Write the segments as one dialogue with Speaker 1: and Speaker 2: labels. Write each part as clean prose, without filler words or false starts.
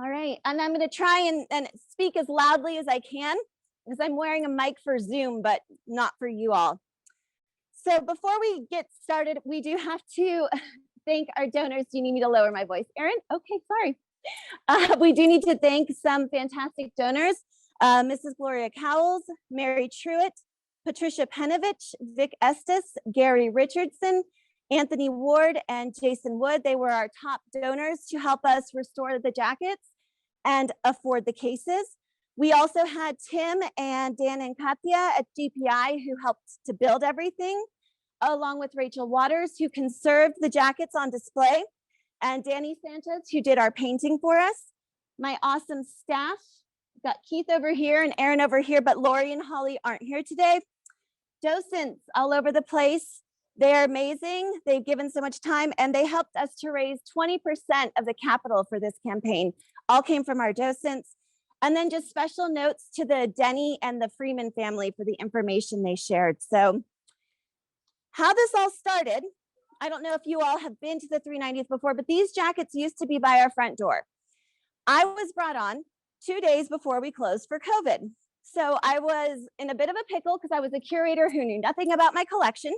Speaker 1: All right, and I'm going to try and speak as loudly as I can because I'm wearing a mic for Zoom, but not for you all. So before we get started, we do have to thank our donors. Do you need me to lower my voice, Erin? Okay, sorry. We do need to thank some fantastic donors, Mrs. Gloria Cowles, Mary Truitt, Patricia Penovich, Vic Estes, Gary Richardson, Anthony Ward, and Jason Wood. They were our top donors to help us restore the jackets and afford the cases. We also had Tim and Dan and Katya at GPI who helped to build everything, along with Rachel Waters, who conserved the jackets on display, and Danny Sanchez, who did our painting for us. My awesome staff, got Keith over here and Aaron over here, but Lori and Holly aren't here today. Docents all over the place. They're amazing. They've given so much time, and they helped us to raise 20% of the capital for this campaign. All came from our docents. And then just special notes to the Denny and the Freeman family for the information they shared. So how this all started, I don't know if you all have been to the 390th before, but these jackets used to be by our front door. I was brought on 2 days before we closed for COVID. So I was in a bit of a pickle because I was a curator who knew nothing about my collection.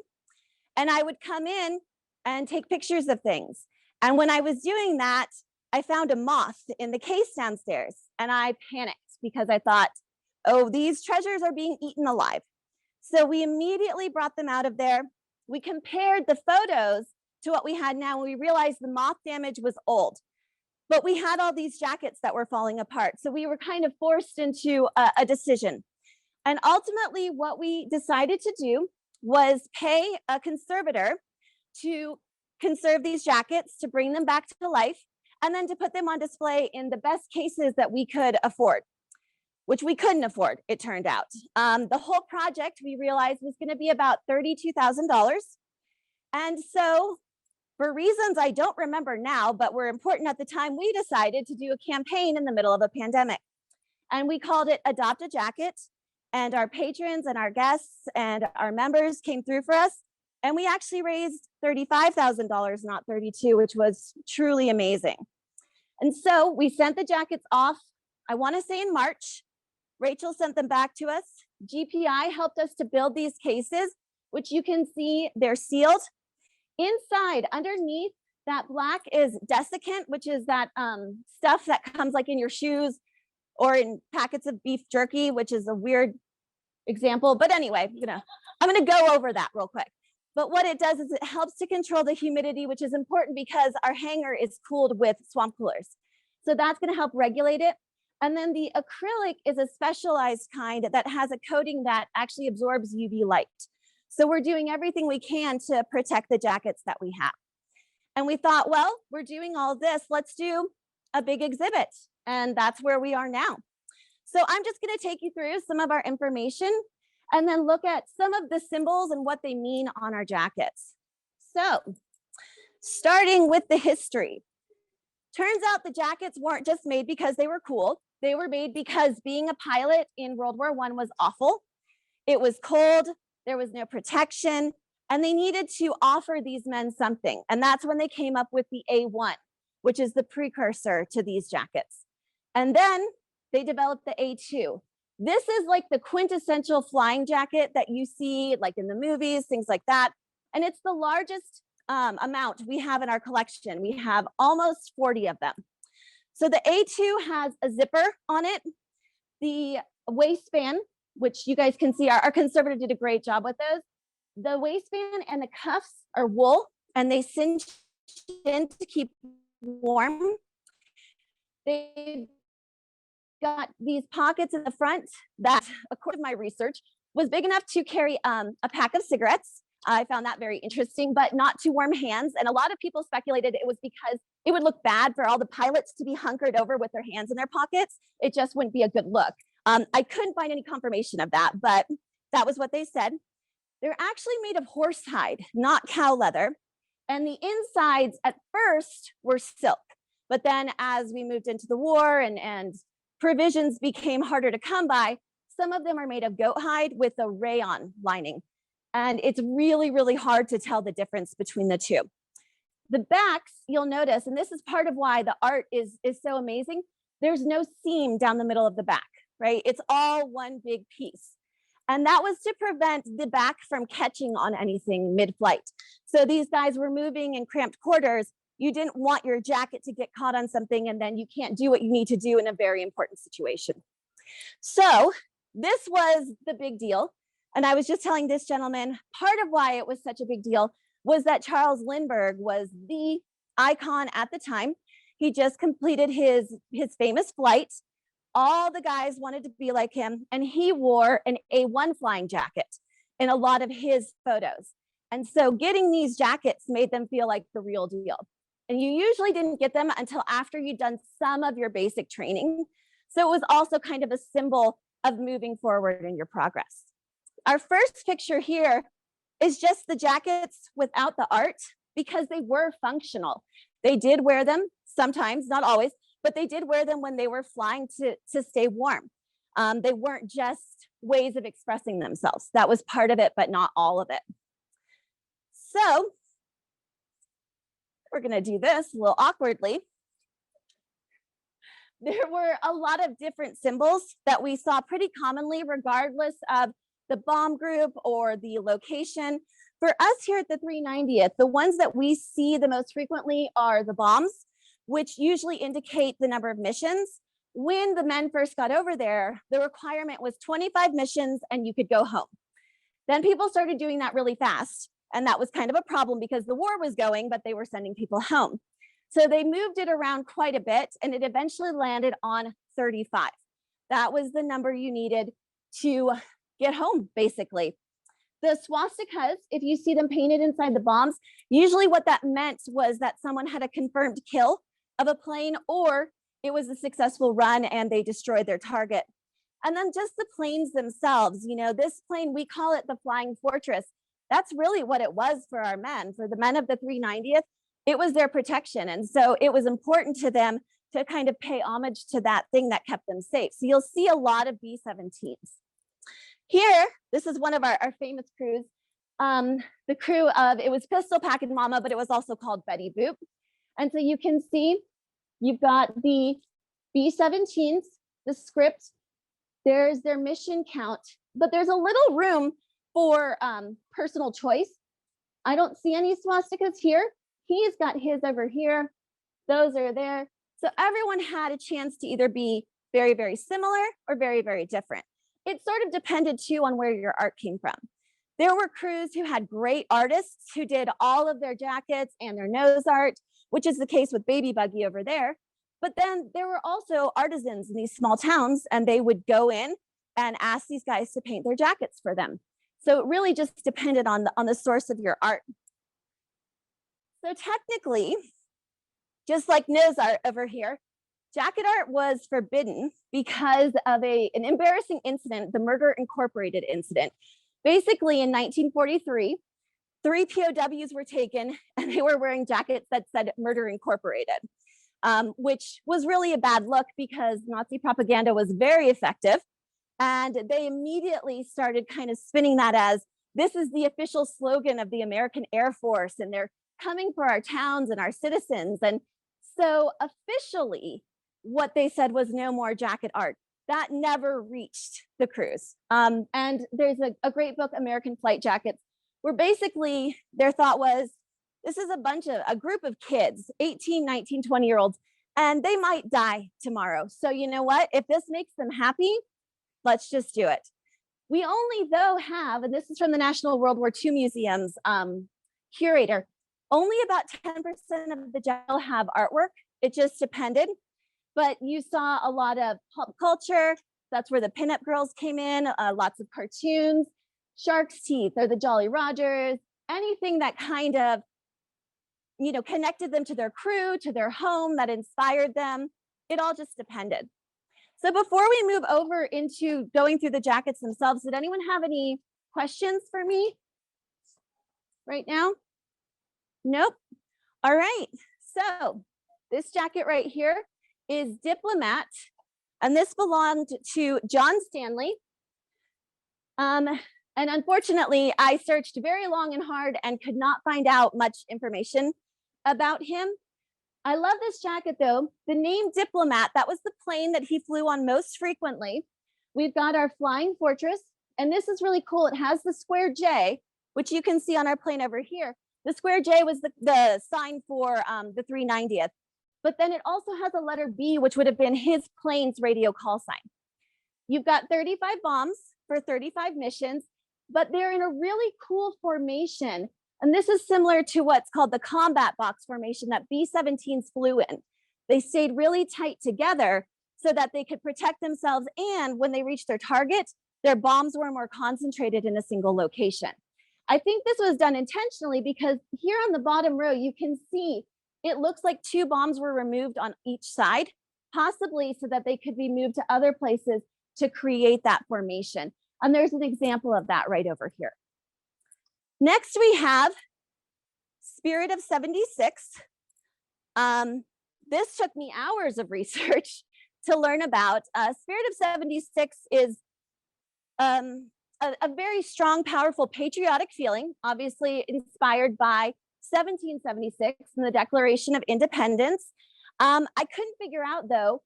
Speaker 1: And I would come in and take pictures of things. And when I was doing that, I found a moth in the case downstairs, and I panicked because I thought, oh, these treasures are being eaten alive. So we immediately brought them out of there. We compared the photos to what we had now, and we realized the moth damage was old. But we had all these jackets that were falling apart. So we were kind of forced into a decision. And ultimately, what we decided to do was pay a conservator to conserve these jackets, to bring them back to life, and then to put them on display in the best cases that we could afford, which we couldn't afford, it turned out. The whole project, we realized, was going to be about $32,000. And so, for reasons I don't remember now, but were important at the time, we decided to do a campaign in the middle of a pandemic. And we called it Adopt a Jacket. And our patrons and our guests and our members came through for us. And we actually raised $35,000, not 32, which was truly amazing. And so we sent the jackets off, I want to say in March. Rachel sent them back to us. GPI helped us to build these cases, which you can see they're sealed. Inside, underneath that black is desiccant, which is that stuff that comes like in your shoes or in packets of beef jerky, which is a weird example. But anyway, I'm gonna go over that real quick. But what it does is it helps to control the humidity, which is important because our hanger is cooled with swamp coolers. So that's gonna help regulate it. And then the acrylic is a specialized kind that has a coating that actually absorbs UV light. So we're doing everything we can to protect the jackets that we have. And we thought, well, we're doing all this, let's do a big exhibit. And that's where we are now. So I'm just going to take you through some of our information and then look at some of the symbols and what they mean on our jackets. So starting with the history. Turns out the jackets weren't just made because they were cool. They were made because being a pilot in World War I was awful. It was cold, there was no protection, and they needed to offer these men something. And that's when they came up with the A1, which is the precursor to these jackets. And then they developed the A2. This is like the quintessential flying jacket that you see like in the movies, things like that. And it's the largest amount we have in our collection. We have almost 40 of them. So the A2 has a zipper on it. The waistband, which you guys can see, our conservator did a great job with those. The waistband and the cuffs are wool, and they cinch in to keep warm. They've got these pockets in the front that, according to my research, was big enough to carry a pack of cigarettes. I found that very interesting, but not to warm hands. And a lot of people speculated it was because it would look bad for all the pilots to be hunkered over with their hands in their pockets. It just wouldn't be a good look. I couldn't find any confirmation of that, but that was what they said. They're actually made of horsehide, not cow leather. And the insides at first were silk. But then as we moved into the war and provisions became harder to come by, some of them are made of goat hide with a rayon lining. And it's really, really hard to tell the difference between the two. The backs, you'll notice, and this is part of why the art is so amazing, there's no seam down the middle of the back, right? It's all one big piece. And that was to prevent the back from catching on anything mid-flight. So these guys were moving in cramped quarters. You didn't want your jacket to get caught on something and then you can't do what you need to do in a very important situation. So this was the big deal. And I was just telling this gentleman, part of why it was such a big deal was that Charles Lindbergh was the icon at the time. He just completed his famous flight. All the guys wanted to be like him, and he wore an A1 flying jacket in a lot of his photos. And so getting these jackets made them feel like the real deal. And you usually didn't get them until after you'd done some of your basic training. So it was also kind of a symbol of moving forward in your progress. Our first picture here is just the jackets without the art because they were functional. They did wear them sometimes, not always, but they did wear them when they were flying to stay warm. They weren't just ways of expressing themselves. That was part of it, but not all of it. So we're gonna do this a little awkwardly. There were a lot of different symbols that we saw pretty commonly, regardless of the bomb group or the location. For us here at the 390th, the ones that we see the most frequently are the bombs, which usually indicate the number of missions. When the men first got over there, the requirement was 25 missions and you could go home. Then people started doing that really fast. And that was kind of a problem because the war was going, but they were sending people home. So they moved it around quite a bit and it eventually landed on 35. That was the number you needed to get home, basically. The swastikas, if you see them painted inside the bombs, usually what that meant was that someone had a confirmed kill of a plane or it was a successful run and they destroyed their target. And then just the planes themselves, you know, this plane, we call it the Flying Fortress. That's really what it was for our men. For the men of the 390th, it was their protection. And so it was important to them to kind of pay homage to that thing that kept them safe. So you'll see a lot of B-17s. Here, this is one of our famous crews. The crew of, it was Pistol Packet Mama, but it was also called Betty Boop. And so you can see, you've got the B-17s, the script, there's their mission count, but there's a little room for personal choice. I don't see any swastikas here. He's got his over here. Those are there. So everyone had a chance to either be very, very similar or very, very different. It sort of depended too on where your art came from. There were crews who had great artists who did all of their jackets and their nose art, which is the case with Baby Buggy over there. But then there were also artisans in these small towns and they would go in and ask these guys to paint their jackets for them. So it really just depended on the source of your art. So technically, just like nose art over here, jacket art was forbidden because of an embarrassing incident, the Murder Incorporated incident. Basically in 1943, 3 POWs were taken and they were wearing jackets that said Murder Incorporated, which was really a bad look because Nazi propaganda was very effective. And they immediately started kind of spinning that as, this is the official slogan of the American Air Force, and they're coming for our towns and our citizens. And so officially, what they said was no more jacket art. That never reached the crews. And there's a great book, American Flight Jackets, where basically their thought was, this is a group of kids, 18, 19, 20-year-olds, and they might die tomorrow. So you know what? If this makes them happy, let's just do it. We only though have, and this is from the National World War II Museum's Curator, only about 10% of the jackets have artwork. It just depended. But you saw a lot of pop culture. That's where the pinup girls came in, lots of cartoons, Shark's Teeth or the Jolly Rogers, anything that kind of, you know, connected them to their crew, to their home, that inspired them. It all just depended. So before we move over into going through the jackets themselves, did anyone have any questions for me right now? Nope. All right. So this jacket right here is Diplomat, and this belonged to John Stanley. And unfortunately, I searched very long and hard and could not find out much information about him. I love this jacket though. The name Diplomat, that was the plane that he flew on most frequently. We've got our flying fortress, and this is really cool. It has the square J, which you can see on our plane over here. The square J was the sign for the 390th. But then it also has a letter B, which would have been his plane's radio call sign. You've got 35 bombs for 35 missions, but they're in a really cool formation. And this is similar to what's called the combat box formation that B-17s flew in. They stayed really tight together so that they could protect themselves. And when they reached their target, their bombs were more concentrated in a single location. I think this was done intentionally because here on the bottom row, you can see it looks like 2 bombs were removed on each side, possibly so that they could be moved to other places to create that formation. And there's an example of that right over here. Next, we have Spirit of 76. This took me hours of research to learn about. Spirit of 76 is a very strong, powerful patriotic feeling, obviously inspired by 1776 and the Declaration of Independence. I couldn't figure out, though,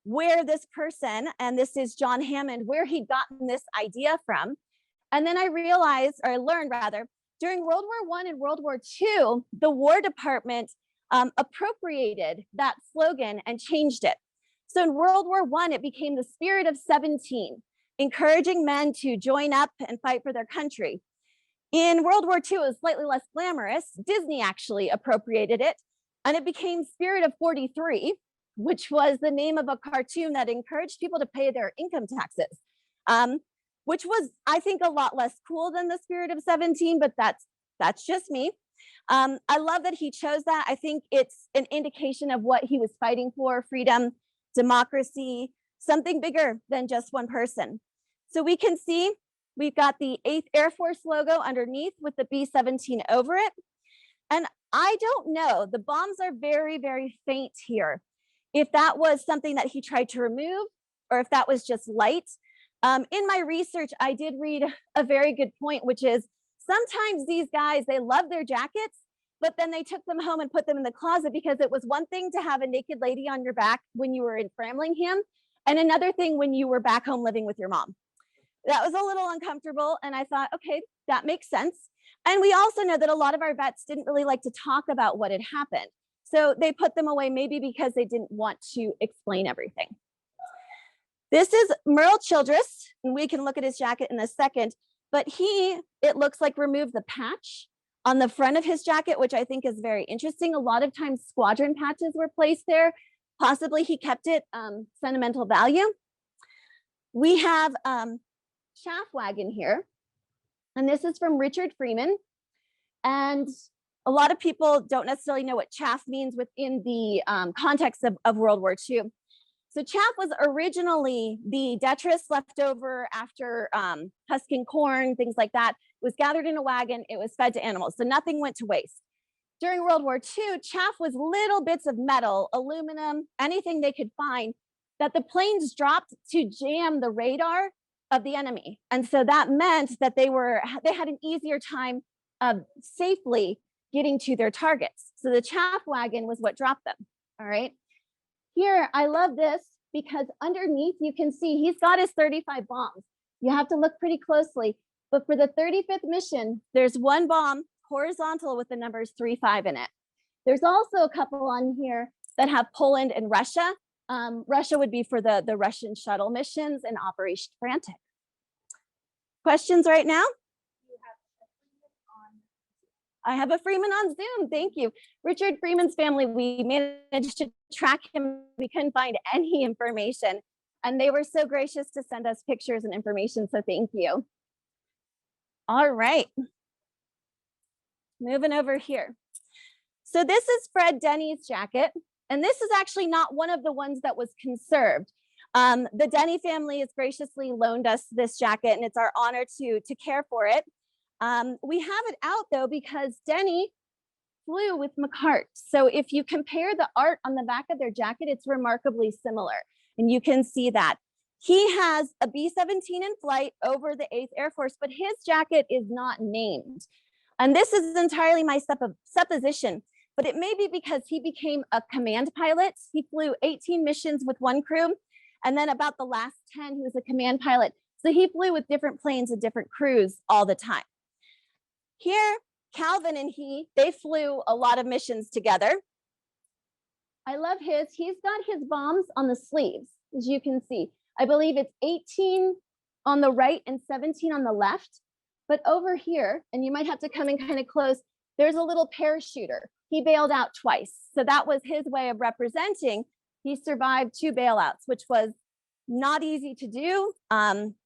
Speaker 1: where this person, and this is John Hammond, where he'd gotten this idea from. And then I realized, or I learned rather, during World War I and World War II, the War Department appropriated that slogan and changed it. So in World War I, it became the Spirit of 17, encouraging men to join up and fight for their country. In World War II, it was slightly less glamorous. Disney actually appropriated it, and it became Spirit of 43, which was the name of a cartoon that encouraged people to pay their income taxes. Which was, I think, a lot less cool than the Spirit of 17, but that's just me. I love that he chose that. I think it's an indication of what he was fighting for: freedom, democracy, something bigger than just one person. So we can see we've got the 8th Air Force logo underneath with the B-17 over it. And I don't know, the bombs are very, very faint here. If that was something that he tried to remove, or if that was just light. In my research, I did read a very good point, which is sometimes these guys, they love their jackets, but then they took them home and put them in the closet because it was one thing to have a naked lady on your back when you were in Framingham, and another thing when you were back home living with your mom. That was a little uncomfortable, and I thought, okay, that makes sense. And we also know that a lot of our vets didn't really like to talk about what had happened. So they put them away, maybe because they didn't want to explain everything. This is Merle Childress, and we can look at his jacket in a second, but it looks like removed the patch on the front of his jacket, which I think is very interesting. A lot of times squadron patches were placed there. Possibly he kept it sentimental value. We have chaff wagon here, and this is from Richard Freeman. And a lot of people don't necessarily know what chaff means within the context of World War II. So chaff was originally the detritus left over after husking corn, things like that. It was gathered in a wagon, it was fed to animals, so nothing went to waste. During World War II, chaff was little bits of metal, aluminum, anything they could find that the planes dropped to jam the radar of the enemy. And so that meant that they had an easier time of safely getting to their targets. So the chaff wagon was what dropped them, all right? Here, I love this because underneath you can see he's got his 35 bombs. You have to look pretty closely. But for the 35th mission, there's one bomb horizontal with the numbers 35 in it. There's also a couple on here that have Poland and Russia. Russia would be for the Russian shuttle missions and Operation Frantic. Questions right now? I have a Freeman on Zoom. Thank you. Richard Freeman's family, we managed to track him. We couldn't find any information, and they were so gracious to send us pictures and information. So thank you. All right. Moving over here. So this is Fred Denny's jacket, and this is actually not one of the ones that was conserved. The Denny family has graciously loaned us this jacket, and it's our honor to care for it. We have it out though because Denny flew with McCart. So if you compare the art on the back of their jacket, it's remarkably similar. And you can see that. He has a B-17 in flight over the 8th Air Force, but his jacket is not named. And this is entirely my supposition. but it may be because he became a command pilot. He flew 18 missions with one crew, and then about the last 10, he was a command pilot. So he flew with different planes and different crews all the time. Here, Calvin and they flew a lot of missions together. I love his. He's got his bombs on the sleeves, as you can see. I believe it's 18 on the right and 17 on the left. But over here, and you might have to come in kind of close, there's a little parachuter. He bailed out twice. So that was his way of representing. He survived 2 bailouts, which was not easy to do,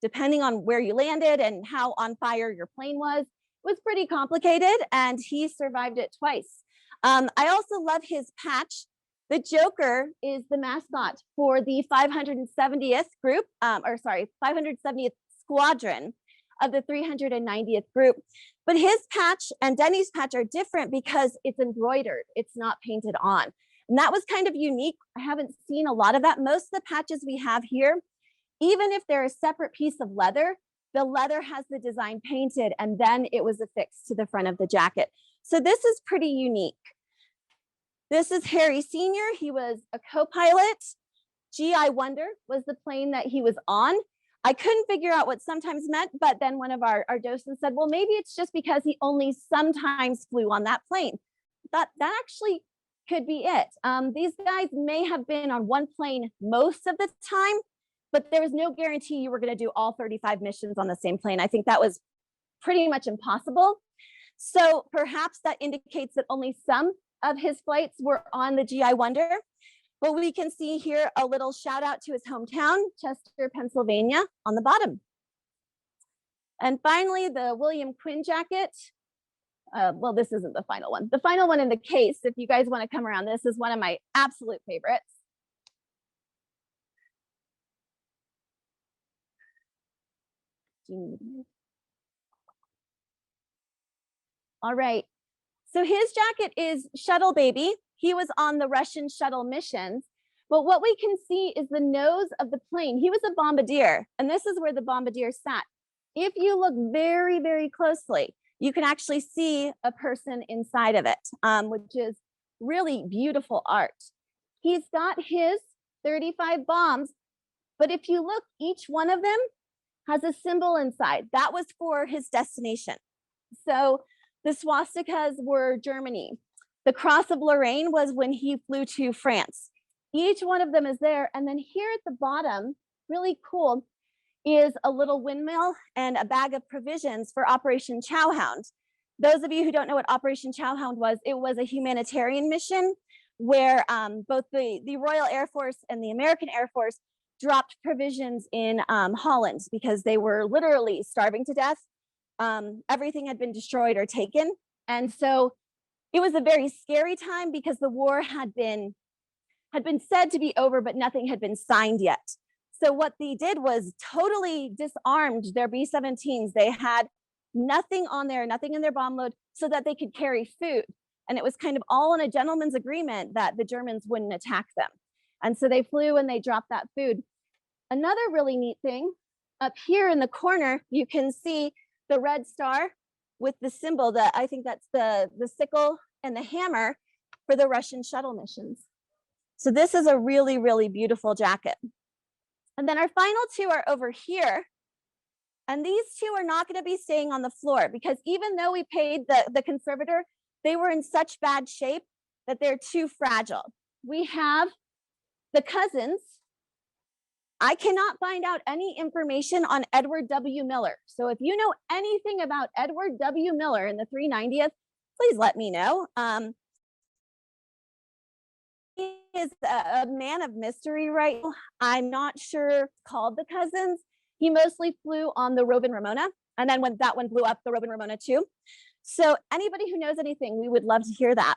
Speaker 1: depending on where you landed and how on fire your plane was. It was pretty complicated, and he survived it twice. I also love his patch. The Joker is the mascot for the 570th group, 570th squadron of the 390th group. But his patch and Denny's patch are different because it's embroidered. It's not painted on. And that was kind of unique. I haven't seen a lot of that. Most of the patches we have here, even if they're a separate piece of leather, the leather has the design painted and then it was affixed to the front of the jacket. So this is pretty unique. This is Harry Sr. He was a co-pilot. GI Wonder was the plane that he was on. I couldn't figure out what sometimes meant, but then one of our docents said, well, maybe it's just because he only sometimes flew on that plane. That actually could be it. These guys may have been on one plane most of the time, but there was no guarantee you were going to do all 35 missions on the same plane. I think that was pretty much impossible. So perhaps that indicates that only some of his flights were on the GI Wonder. But we can see here a little shout out to his hometown, Chester, Pennsylvania, on the bottom. And finally, the William Quinn jacket. Well, this isn't the final one. The final one in the case, if you guys want to come around, this is one of my absolute favorites. All right. So his jacket is Shuttle Baby. He was on the Russian shuttle missions. But what we can see is the nose of the plane. He was a bombardier, and this is where the bombardier sat. If you look very, very closely, you can actually see a person inside of it, which is really beautiful art. He's got his 35 bombs, but if you look, each one of them has a symbol inside. That was for his destination. So the swastikas were Germany. The Cross of Lorraine was when he flew to France. Each one of them is there. And then here at the bottom, really cool, is a little windmill and a bag of provisions for Operation Chow Hound. Those of you who don't know what Operation Chow Hound was, it was a humanitarian mission where both the Royal Air Force and the American Air Force dropped provisions in Holland because they were literally starving to death. Everything had been destroyed or taken. And so it was a very scary time because the war had been said to be over, but nothing had been signed yet. So what they did was totally disarmed their B-17s. They had nothing on there, nothing in their bomb load, so that they could carry food. And it was kind of all in a gentleman's agreement that the Germans wouldn't attack them. And so they flew and they dropped that food. Another really neat thing, up here in the corner, you can see the red star with the symbol that I think that's the sickle and the hammer for the Russian shuttle missions. So this is a really, really beautiful jacket. And then our final two are over here. And these two are not going to be staying on the floor because even though we paid the conservator, they were in such bad shape that they're too fragile. We have the cousins. I cannot find out any information on Edward W. Miller. So if you know anything about Edward W. Miller in the 390th, please let me know. He is a man of mystery right now. I'm not sure called the cousins. He mostly flew on the Rovin Ramona. And then when that one blew up, the Rovin Ramona too. So anybody who knows anything, we would love to hear that.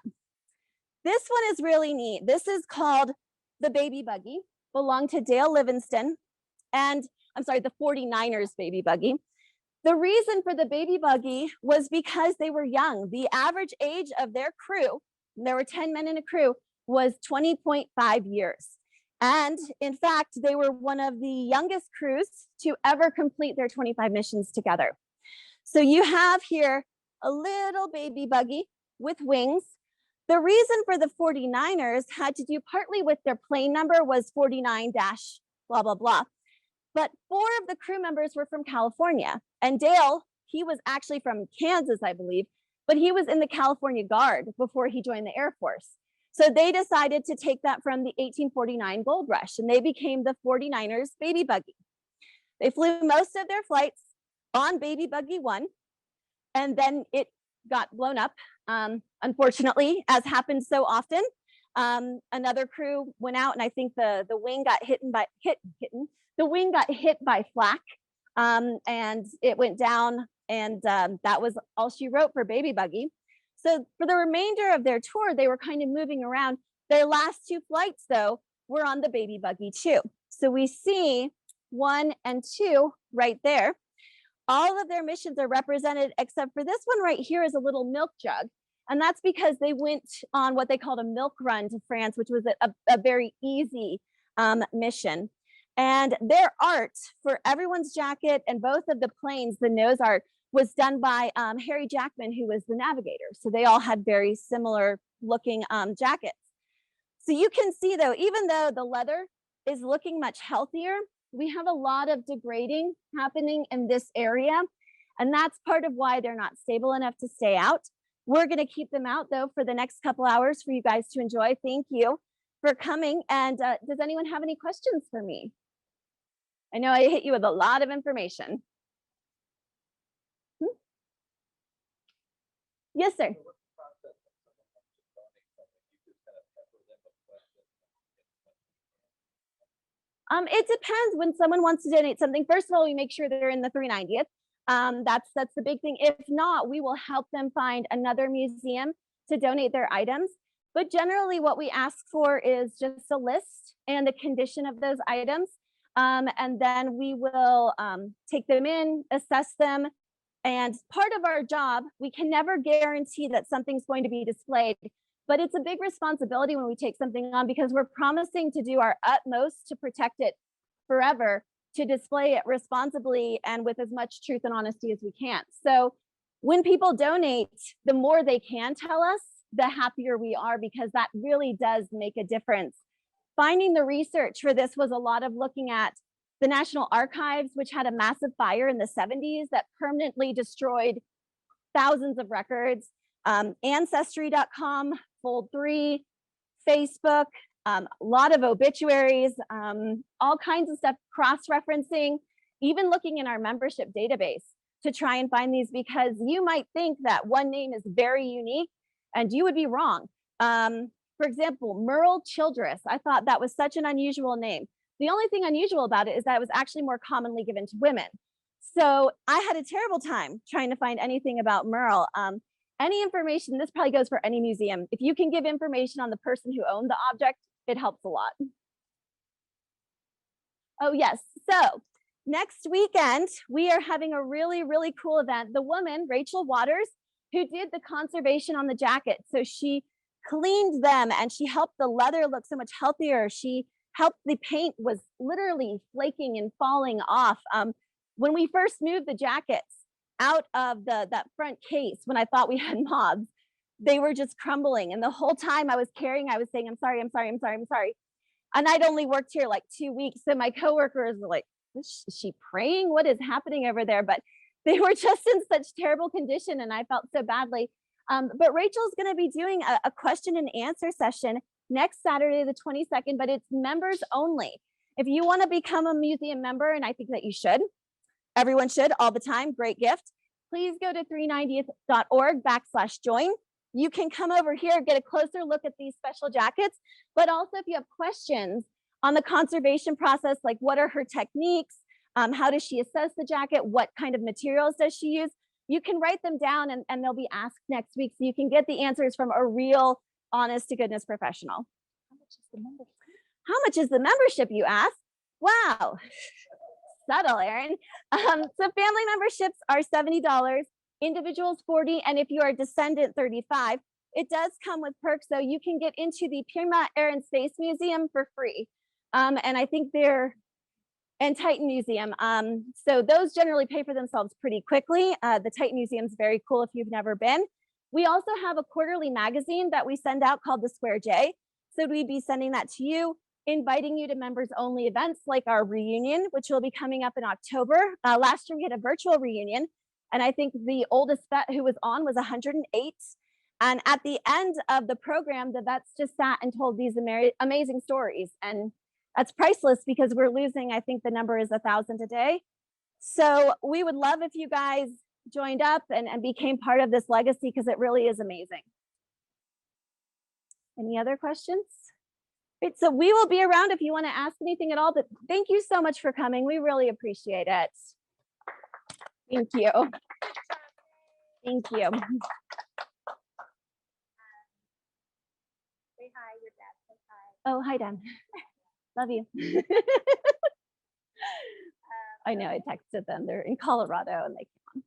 Speaker 1: This one is really neat. This is called the Baby Buggy. Belonged to Dale Livingston, and I'm sorry, the 49ers Baby Buggy. The reason for the Baby Buggy was because they were young. The average age of their crew, there were 10 men in a crew, was 20.5 years. And in fact, they were one of the youngest crews to ever complete their 25 missions together. So you have here a little baby buggy with wings. The reason for the 49ers had to do partly with their plane number was 49 dash blah, blah, blah. But 4 of the crew members were from California. And Dale, he was actually from Kansas, I believe, but he was in the California Guard before he joined the Air Force. So they decided to take that from the 1849 gold rush, and they became the 49ers Baby Buggy. They flew most of their flights on Baby Buggy 1, and then it got blown up. Unfortunately, as happens so often, another crew went out, and I think the wing got the wing got hit by flak, and it went down, and that was all she wrote for Baby Buggy. So for the remainder of their tour, they were kind of moving around. Their last 2 flights, though, were on the Baby Buggy 2. So we see 1 and 2 right there. All of their missions are represented, except for this one right here is a little milk jug. And that's because they went on what they called a milk run to France, which was a very easy mission. And their art for everyone's jacket and both of the planes, the nose art, was done by Harry Jackman, who was the navigator. So they all had very similar looking jackets. So you can see, though, even though the leather is looking much healthier, we have a lot of degrading happening in this area. And that's part of why they're not stable enough to stay out. We're going to keep them out, though, for the next couple hours for you guys to enjoy. Thank you for coming. And does anyone have any questions for me? I know I hit you with a lot of information. Yes, sir. It depends when someone wants to donate something. First of all, we make sure they're in the 390th. That's the big thing. If not, we will help them find another museum to donate their items. But generally what we ask for is just a list and the condition of those items. And then we will take them in, assess them. And part of our job, we can never guarantee that something's going to be displayed, but it's a big responsibility when we take something on because we're promising to do our utmost to protect it forever, to display it responsibly and with as much truth and honesty as we can. So when people donate, the more they can tell us, the happier we are, because that really does make a difference. Finding the research for this was a lot of looking at the National Archives, which had a massive fire in the 70s that permanently destroyed thousands of records. Ancestry.com, Fold3, Facebook, a lot of obituaries, all kinds of stuff, cross-referencing, even looking in our membership database to try and find these, because you might think that one name is very unique and you would be wrong. For example, Merle Childress, I thought that was such an unusual name. The only thing unusual about it is that it was actually more commonly given to women. So I had a terrible time trying to find anything about Merle. Any information, this probably goes for any museum. If you can give information on the person who owned the object, it helps a lot. Oh yes, so next weekend, we are having a really, really cool event. The woman, Rachel Waters, who did the conservation on the jacket. So she cleaned them and she helped the leather look so much healthier. She helped, the paint was literally flaking and falling off. When we first moved the jackets out of that front case, when I thought we had moths, they were just crumbling. And the whole time I was carrying, I was saying, I'm sorry, I'm sorry, I'm sorry, I'm sorry. And I'd only worked here like 2 weeks. So my coworkers were like, is she praying? What is happening over there? But they were just in such terrible condition and I felt so badly. But Rachel's gonna be doing a question and answer session next Saturday, the 22nd, but it's members only. If you wanna become a museum member, and I think that you should, everyone should all the time, great gift, please go to 390th.org/join. You can come over here, get a closer look at these special jackets, but also if you have questions on the conservation process, like what are her techniques, how does she assess the jacket, what kind of materials does she use, you can write them down and they'll be asked next week, so you can get the answers from a real, honest to goodness professional. How much is the membership? How much is the membership, you ask? Wow, subtle, Erin. So family memberships are $70, individuals $40, and if you are a descendant, $35. It does come with perks, though. You can get into the Pima Air and Space Museum for free, and I think they're and Titan Museum. So those generally pay for themselves pretty quickly. The Titan Museum is very cool if you've never been. We also have a quarterly magazine that we send out called the Square J. So we'd be sending that to you, inviting you to members only events like our reunion, which will be coming up in October. Last year we had a virtual reunion, and I think the oldest vet who was on was 108. And at the end of the program, the vets just sat and told these amazing stories. And that's priceless because we're losing, I think the number is 1,000 a day. So we would love if you guys joined up and became part of this legacy because it really is amazing. Any other questions? Great, so we will be around if you want to ask anything at all, but thank you so much for coming. We really appreciate it. Thank you. Thank you.
Speaker 2: Say hi, your dad says hi.
Speaker 1: Oh, hi, Dan. Love you. I know, I texted them. They're in Colorado and they came on.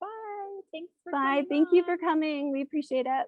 Speaker 2: Bye. Thanks for
Speaker 1: Bye. Thank you for coming. We appreciate it.